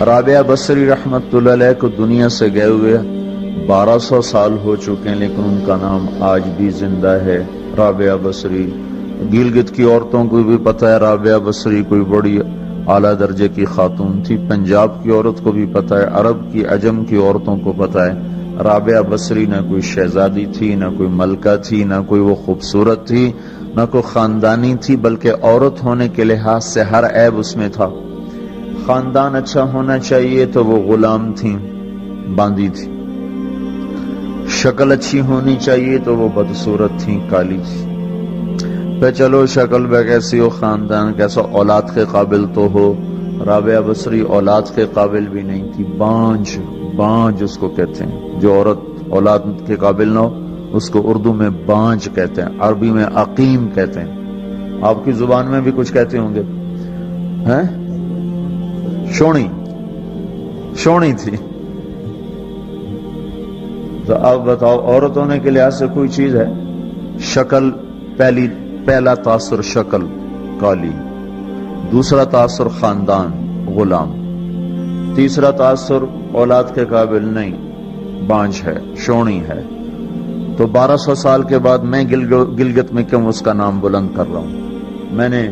رابعہ بصری رحمت اللہ علیہ کو دنیا سے گئے ہوئے 1200 سال ہو چکے ہیں، لیکن ان کا نام آج بھی زندہ ہے، رابعہ بصری۔ گلگت کی عورتوں کو بھی پتہ ہے رابعہ بصری کوئی بڑی اعلیٰ درجے کی خاتون تھی، پنجاب کی عورت کو بھی پتہ ہے، عرب کی عجم کی عورتوں کو پتہ ہے رابعہ بصری نہ کوئی شہزادی تھی، نہ کوئی ملکہ تھی، نہ کوئی وہ خوبصورت تھی، نہ کوئی خاندانی تھی، بلکہ عورت ہونے کے لحاظ سے ہر عیب اس میں تھا۔ خاندان اچھا ہونا چاہیے تو وہ غلام تھیں، باندی تھی، شکل اچھی ہونی چاہیے تو وہ بدصورت تھیں، کالی تھی۔ پہ چلو شکل بے کیسی ہو، خاندان کیسا، اولاد کے قابل تو ہو، رابعہ بصری اولاد کے قابل بھی نہیں تھی، بانج اس کو کہتے ہیں، جو عورت اولاد کے قابل نہ ہو اس کو اردو میں بانج کہتے ہیں، عربی میں عقیم کہتے ہیں، آپ کی زبان میں بھی کچھ کہتے ہوں گے، ہیں؟ شونی تھی۔ تو اب بتاؤ عورت ہونے کے لحاظ سے کوئی چیز ہے؟ شکل، پہلا تاثر شکل کالی، دوسرا تاثر خاندان غلام، تیسرا تاثر اولاد کے قابل نہیں، بانج ہے، شونی ہے۔ تو 1200 سال کے بعد میں گلگت میں کیوں اس کا نام بلند کر رہا ہوں؟ میں نے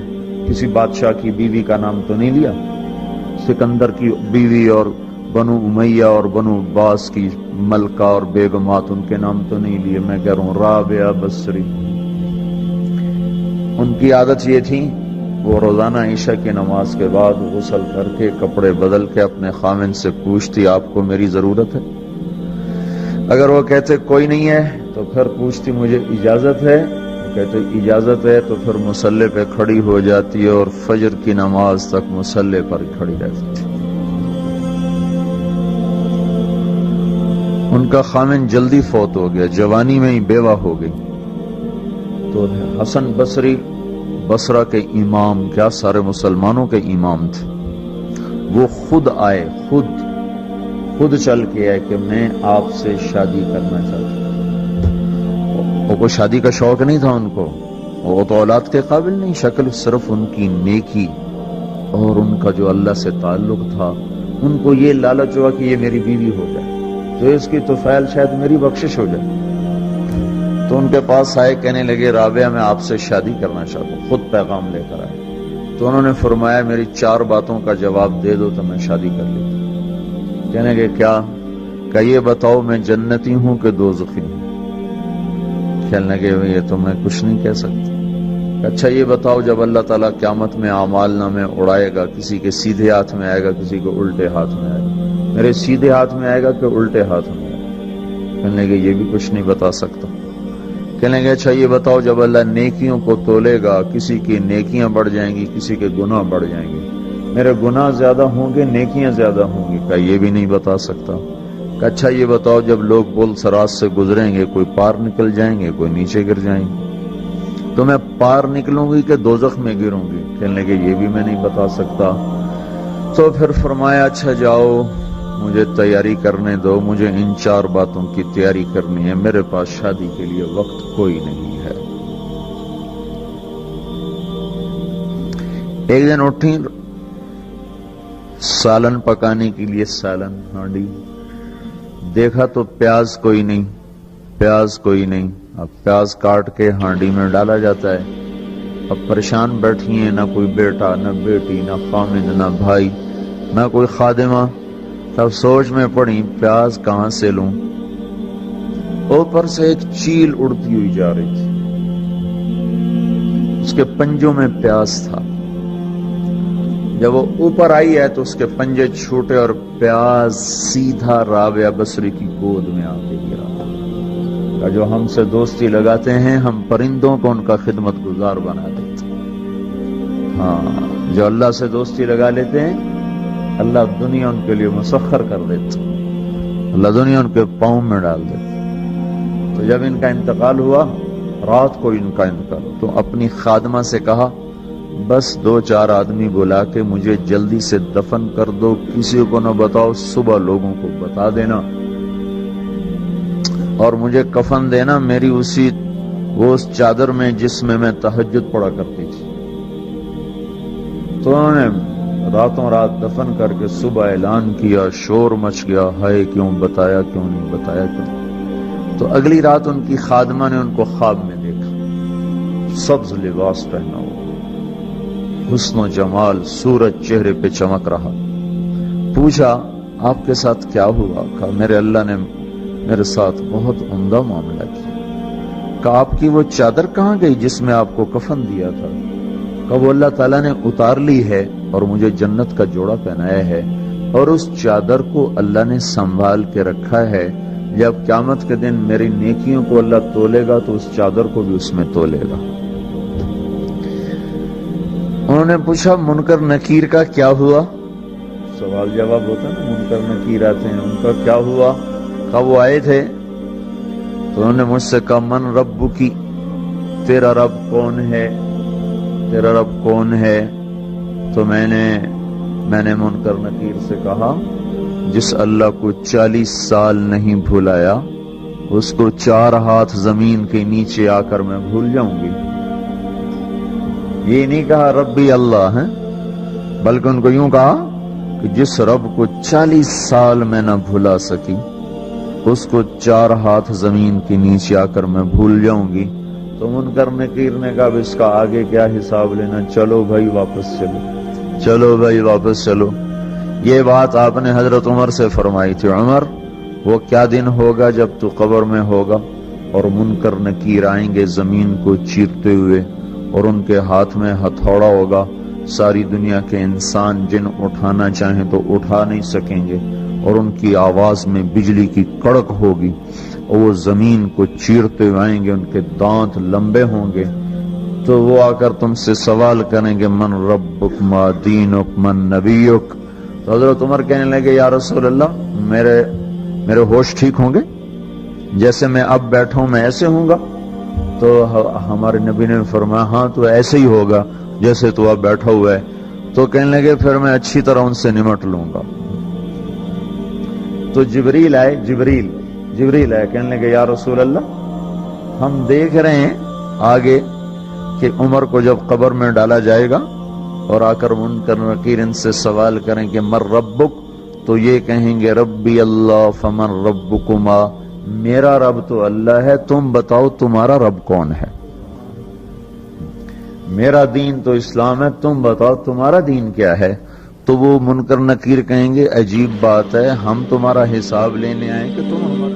کسی بادشاہ کی بیوی کا نام تو نہیں لیا، سکندر کی بیوی اور بنو امیہ اور بنو عباس کی ملکہ اور بیگمات ان کے نام تو نہیں لیے، میں کہہ رہا ہوں رابعہ بصری۔ ان کی عادت یہ تھی وہ روزانہ عشاء کی نماز کے بعد غسل کر کے کپڑے بدل کے اپنے خامن سے پوچھتی آپ کو میری ضرورت ہے؟ اگر وہ کہتے کوئی نہیں ہے تو پھر پوچھتی مجھے اجازت ہے، وہ کہتے اجازت ہے تو پھر مصلی پہ کھڑی ہو جاتی ہے اور فجر کی نماز تک مصلی پر کھڑی رہتی تھی۔ ان کا خامن جلدی فوت ہو گیا، جوانی میں ہی بیوہ ہو گئی، تو حسن بصری بصرہ کے امام، کیا سارے مسلمانوں کے امام تھے، وہ خود آئے، خود چل کے آئے کہ میں آپ سے شادی کرنا چاہتا ہوں۔ وہ کوئی شادی کا شوق نہیں تھا ان کو، وہ تو اولاد کے قابل نہیں، شکل صرف ان کی نیکی اور ان کا جو اللہ سے تعلق تھا، ان کو یہ لالچ ہوا کہ یہ میری بیوی ہو جائے تو اس کی توفیل شاید میری بخشش ہو جائے۔ تو ان کے پاس آئے، کہنے لگے رابعہ میں آپ سے شادی کرنا چاہتا ہوں، خود پیغام لے کر آئے۔ تو انہوں نے فرمایا میری 4 باتوں کا جواب دے دو تو میں شادی کر لیتا ہوں۔ کہنے لگے کیا؟ کہ یہ بتاؤ میں جنتی ہوں کہ دوزخی ہوں؟ کہنے لگے یہ تو میں کچھ نہیں کہہ سکتا۔ اچھا یہ بتاؤ جب اللہ تعالیٰ قیامت میں اعمال نامے اڑائے گا، کسی کے سیدھے ہاتھ میں آئے گا، کسی کو الٹے ہاتھ میں آئے گا، میرے سیدھے ہاتھ میں آئے گا کہ الٹے ہاتھ میں آئے گا؟ کہنے لگے یہ بھی کچھ نہیں بتا سکتا۔ کہنے لگے اچھا یہ بتاؤ جب اللہ نیکیوں کو تولے گا، کسی کی نیکیاں بڑھ جائیں گی، کسی کے گناہ بڑھ جائیں گے، میرے گناہ زیادہ ہوں گے نیکیاں زیادہ ہوں گی؟ کہ یہ بھی نہیں بتا سکتا۔ کہ اچھا یہ بتاؤ جب لوگ پل صراط سے گزریں گے، کوئی پار نکل جائیں گے، کوئی نیچے گر جائیں گے، تو میں پار نکلوں گی کہ دوزخ میں گروں گی؟ کہنے لگے یہ بھی میں نہیں بتا سکتا۔ تو پھر فرمایا اچھا جاؤ مجھے تیاری کرنے دو، مجھے ان 4 باتوں کی تیاری کرنی ہے، میرے پاس شادی کے لیے وقت کوئی نہیں ہے۔ ایک دن اٹھی، سالن پکانے کے لیے سالن ہانڈی، دیکھا تو پیاز کوئی نہیں، اب پیاز کاٹ کے ہانڈی میں ڈالا جاتا ہے۔ اب پریشان بیٹھی ہیں، نہ کوئی بیٹا، نہ بیٹی، نہ خامن، نہ بھائی، نہ کوئی خادمہ۔ تب سوچ میں پڑی پیاز کہاں سے لوں؟ اوپر سے ایک چیل اڑتی ہوئی جا رہی تھی، اس کے پنجوں میں پیاز تھا۔ جب وہ اوپر آئی ہے تو اس کے پنجے چھوٹے اور پیاز سیدھا رابعہ بصری کی گود میں آ کے گرا۔ جو ہم سے دوستی لگاتے ہیں ہم پرندوں کو ان کا خدمت گزار بنا دیتے ہیں، ہاں جو اللہ سے دوستی لگا لیتے ہیں اللہ دنیا ان کے لیے مسخر کر دیتا، اللہ دنیا ان کے پاؤں میں ڈال دیتا۔ تو جب ان کا انتقال ہوا، رات کو ان کا انتقال، تو اپنی خادمہ سے کہا بس 2-4 آدمی بلا کے مجھے جلدی سے دفن کر دو، کسی کو نہ بتاؤ، صبح لوگوں کو بتا دینا، اور مجھے کفن دینا میری اس چادر میں جس میں میں تہجد پڑھا کرتی تھی۔ تو انہوں نے راتوں رات دفن کر کے صبح اعلان کیا، شور مچ گیا، ہائے کیوں بتایا، کیوں نہیں بتایا، کیوں؟ تو اگلی رات ان کی خادمہ نے ان کو خواب میں دیکھا، سبز لباس پہنا ہوا، حسن و جمال، سورج چہرے پہ چمک رہا۔ پوچھا آپ کے ساتھ کیا ہوا؟ کہا میرے اللہ نے میرے ساتھ بہت عمدہ معاملہ کیا۔ کہا آپ کی وہ چادر کہاں گئی جس میں آپ کو کفن دیا تھا؟ کہا وہ اللہ تعالیٰ نے اتار لی ہے اور مجھے جنت کا جوڑا پہنایا ہے، اور اس چادر کو اللہ نے سنبھال کے رکھا ہے، جب قیامت کے دن میری نیکیوں کو اللہ تولے گا تو اس چادر کو بھی اس میں تولے گا۔ انہوں نے پوچھا منکر نکیر کا کیا ہوا؟ سوال جواب ہوتا ہے نا، منکر نکیر آتے ہیں، ان کا کیا ہوا؟ کہا وہ آئے تھے تو انہوں نے مجھ سے کہا من رب کی، تیرا رب کون ہے، تیرا رب کون ہے؟ تو میں نے منکر نکیر سے کہا جس اللہ کو 40 سال نہیں بھولایا اس کو 4 ہاتھ زمین کے نیچے آ کر میں بھول جاؤں گی۔ یہ نہیں کہا ربی اللہ ہے، بلکہ ان کو یوں کہا کہ جس رب کو 40 سال میں نہ بھلا سکی اس کو 4 ہاتھ زمین کے نیچے آ کر میں بھول جاؤں گی۔ تو منکر نکیر نے کہا اس کا آگے کیا حساب لینا، چلو بھائی واپس چلو، چلو بھائی واپس چلو۔ یہ بات آپ نے حضرت عمر سے فرمائی تھی، عمر وہ کیا دن ہوگا جب تو قبر میں ہوگا اور منکر نکیر آئیں گے زمین کو چیرتے ہوئے، اور ان کے ہاتھ میں ہتھوڑا ہوگا، ساری دنیا کے انسان جن اٹھانا چاہیں تو اٹھا نہیں سکیں گے، اور ان کی آواز میں بجلی کی کڑک ہوگی، اور وہ زمین کو چیرتے ہوئے آئیں گے، ان کے دانت لمبے ہوں گے، تو وہ آ کر تم سے سوال کریں گے من ربک ما دینک من نبیک۔ تو حضرت عمر کہنے لگے یا رسول اللہ میرے ہوش ٹھیک ہوں گے؟ جیسے میں اب بیٹھا ہوں میں ایسے ہوں گا؟ تو ہمارے نبی نے فرمایا ہاں تو ایسے ہی ہوگا جیسے تو اب بیٹھا ہوا ہے۔ تو کہنے لگے پھر میں اچھی طرح ان سے نمٹ لوں گا۔ تو جبریل آئے کہنے لگے یا رسول اللہ ہم دیکھ رہے ہیں آگے کہ عمر کو جب قبر میں ڈالا جائے گا اور آ کر منکر نکیر ان سے سوال کریں کہ مر ربک، تو یہ کہیں گے ربی اللہ فمن ربکما، میرا رب تو اللہ ہے، تم بتاؤ تمہارا رب کون ہے؟ میرا دین تو اسلام ہے، تم بتاؤ تمہارا دین کیا ہے؟ تو وہ منکر نکیر کہیں گے عجیب بات ہے، ہم تمہارا حساب لینے آئے کہ تم ہمارا